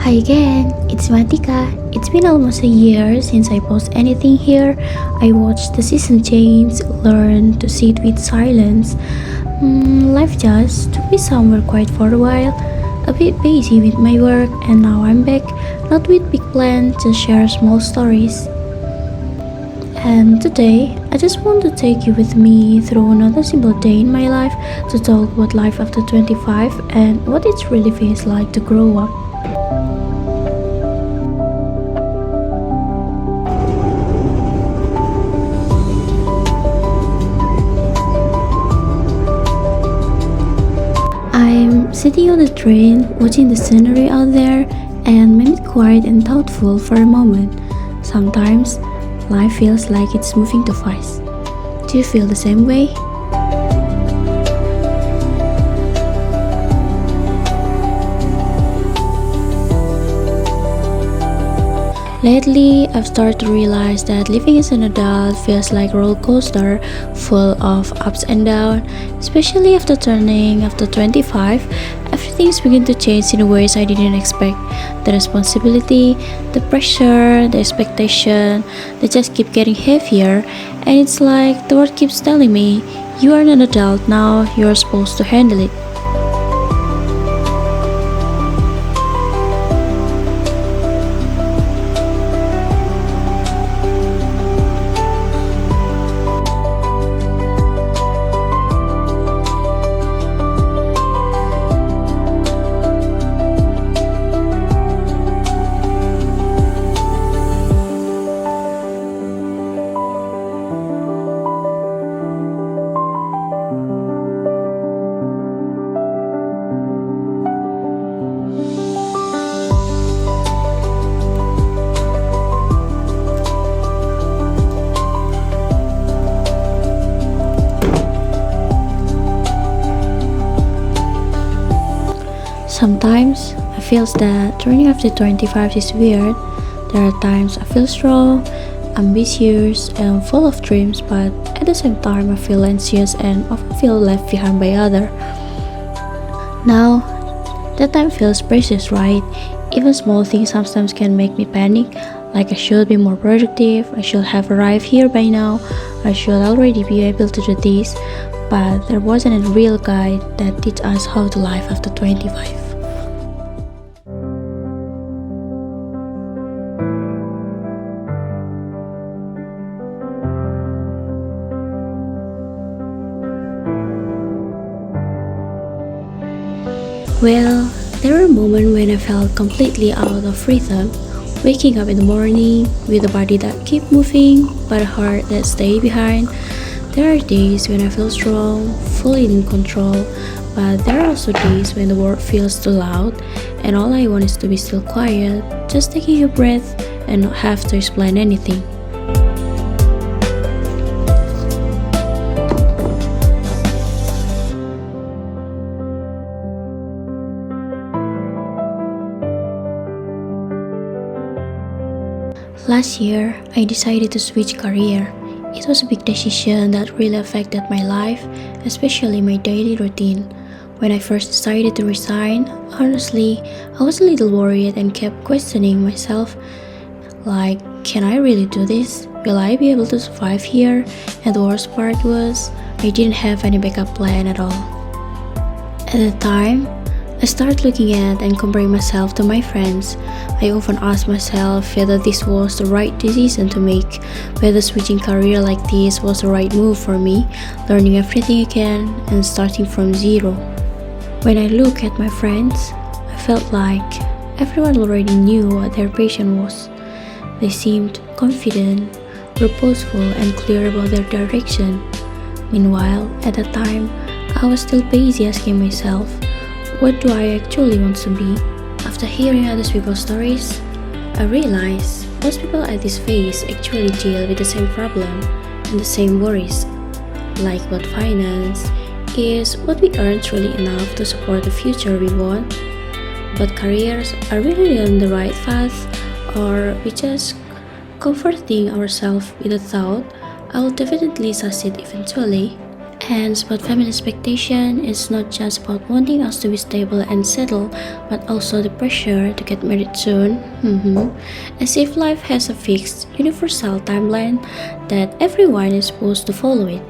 Hi again, it's Matika. It's been almost a year since I posted anything here. I watched the season change, learned to sit with silence. Life just took me somewhere quiet for a while, a bit busy with my work, and now I'm back, not with big plans, just share small stories. And today, I just want to take you with me through another simple day in my life to talk about life after 25 and what it really feels like to grow up. I'm sitting on the train, watching the scenery out there, and made it quiet and thoughtful for a moment. Sometimes, life feels like it's moving too fast. Do you feel the same way? Lately, I've started to realize that living as an adult feels like a roller coaster full of ups and downs, especially after 25. Everything's beginning to change in ways I didn't expect. The responsibility, the pressure, the expectation, they just keep getting heavier, and it's like the world keeps telling me, you are an adult now, you're supposed to handle it. Sometimes I feel that turning after 25 is weird. There are times I feel strong, ambitious, and full of dreams, but at the same time I feel anxious and often feel left behind by others. Now, that time feels precious, right? Even small things sometimes can make me panic, like I should be more productive, I should have arrived here by now, I should already be able to do this, but there wasn't a real guide that teach us how to live after 25. Well, there were moments when I felt completely out of rhythm, waking up in the morning with a body that keep moving but a heart that stay behind. There are days when I feel strong, fully in control, but there are also days when the world feels too loud and all I want is to be still quiet, just taking a breath and not have to explain anything. Last year, I decided to switch career. It was a big decision that really affected my life, especially my daily routine. When I first decided to resign, honestly, I was a little worried and kept questioning myself, like, can I really do this? Will I be able to survive here? And the worst part was, I didn't have any backup plan at all. At the time, I started looking at and comparing myself to my friends. I often asked myself whether this was the right decision to make, whether switching career like this was the right move for me, learning everything again and starting from zero. When I look at my friends, I felt like everyone already knew what their passion was. They seemed confident, purposeful and clear about their direction. Meanwhile, at the time, I was still busy asking myself, what do I actually want to be? After hearing other people's stories, I realized most people at this phase actually deal with the same problem and the same worries. Like what finance, is what we earn truly enough to support the future we want? But careers are really on the right path, or we just comforting ourselves with the thought, I'll definitely succeed eventually. And about family expectation, it's not just about wanting us to be stable and settled, but also the pressure to get married soon. As if life has a fixed, universal timeline that everyone is supposed to follow it.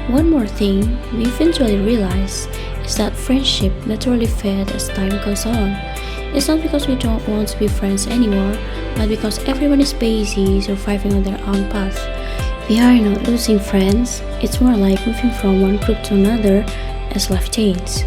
One more thing we eventually realize is that friendship naturally fade as time goes on. It's not because we don't want to be friends anymore, but because everyone is busy surviving on their own path. We are not losing friends, it's more like moving from one group to another as life changes.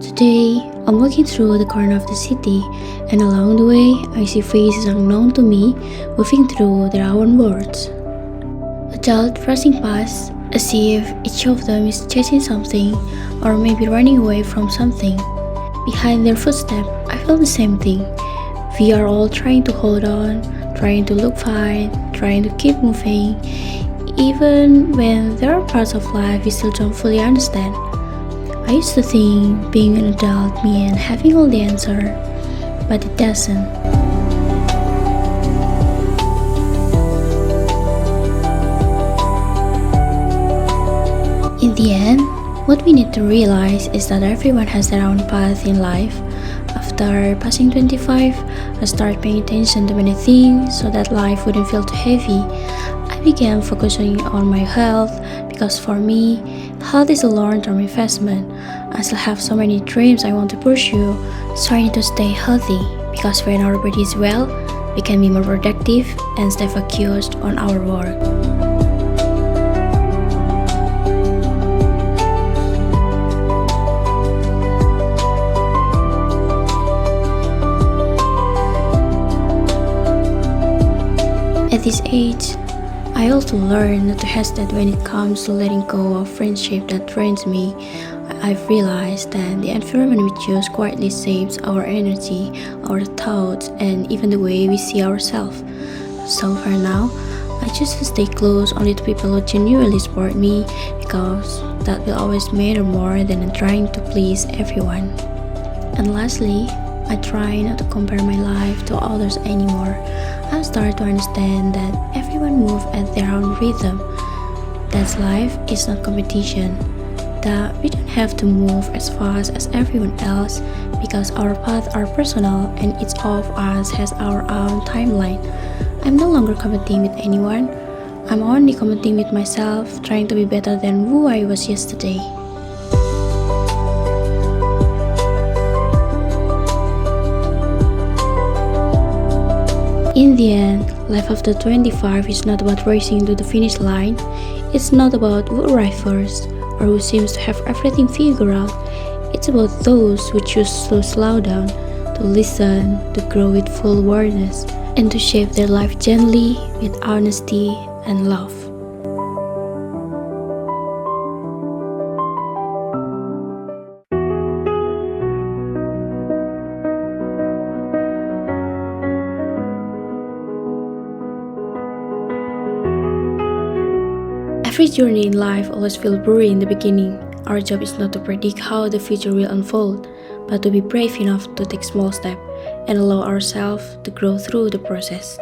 Today, I'm walking through the corner of the city, and along the way, I see faces unknown to me moving through their own worlds. Adults rushing past, as if each of them is chasing something or maybe running away from something. Behind their footsteps, I feel the same thing. We are all trying to hold on, trying to look fine, trying to keep moving, even when there are parts of life we still don't fully understand. I used to think being an adult meant having all the answer, but it doesn't. In the end, what we need to realize is that everyone has their own path in life. After passing 25, I started paying attention to many things so that life wouldn't feel too heavy. I began focusing on my health because for me, health is a long-term investment. I still have so many dreams I want to pursue, so I need to stay healthy because when our body is well, we can be more productive and stay focused on our work. At this age, I also learned not to hesitate when it comes to letting go of friendship that drains me. I've realized that the environment we choose quietly shapes our energy, our thoughts, and even the way we see ourselves. So for now, I choose to stay close only to people who genuinely support me because that will always matter more than trying to please everyone. And lastly, I try not to compare my life to others anymore. I start to understand that everyone moves at their own rhythm. That life is not competition. That we don't have to move as fast as everyone else because our paths are personal and each of us has our own timeline. I'm no longer competing with anyone. I'm only competing with myself, trying to be better than who I was yesterday. In the end, life after 25 is not about racing to the finish line. It's not about who arrives first or who seems to have everything figured out. It's about those who choose to slow down, to listen, to grow with full awareness, and to shape their life gently with honesty and love. Every journey in life always feels blurry in the beginning. Our job is not to predict how the future will unfold, but to be brave enough to take small steps and allow ourselves to grow through the process.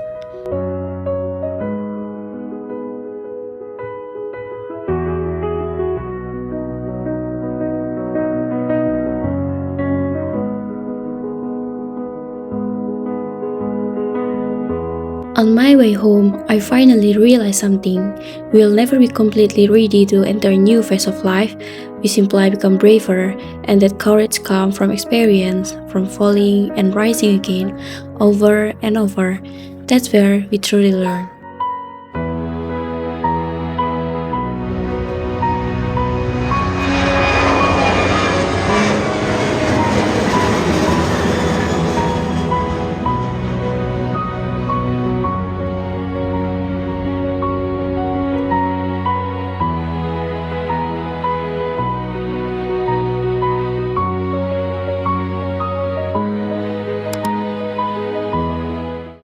On my way home, I finally realized something. We'll never be completely ready to enter a new phase of life. We simply become braver, and that courage comes from experience, from falling and rising again, over and over. That's where we truly learn.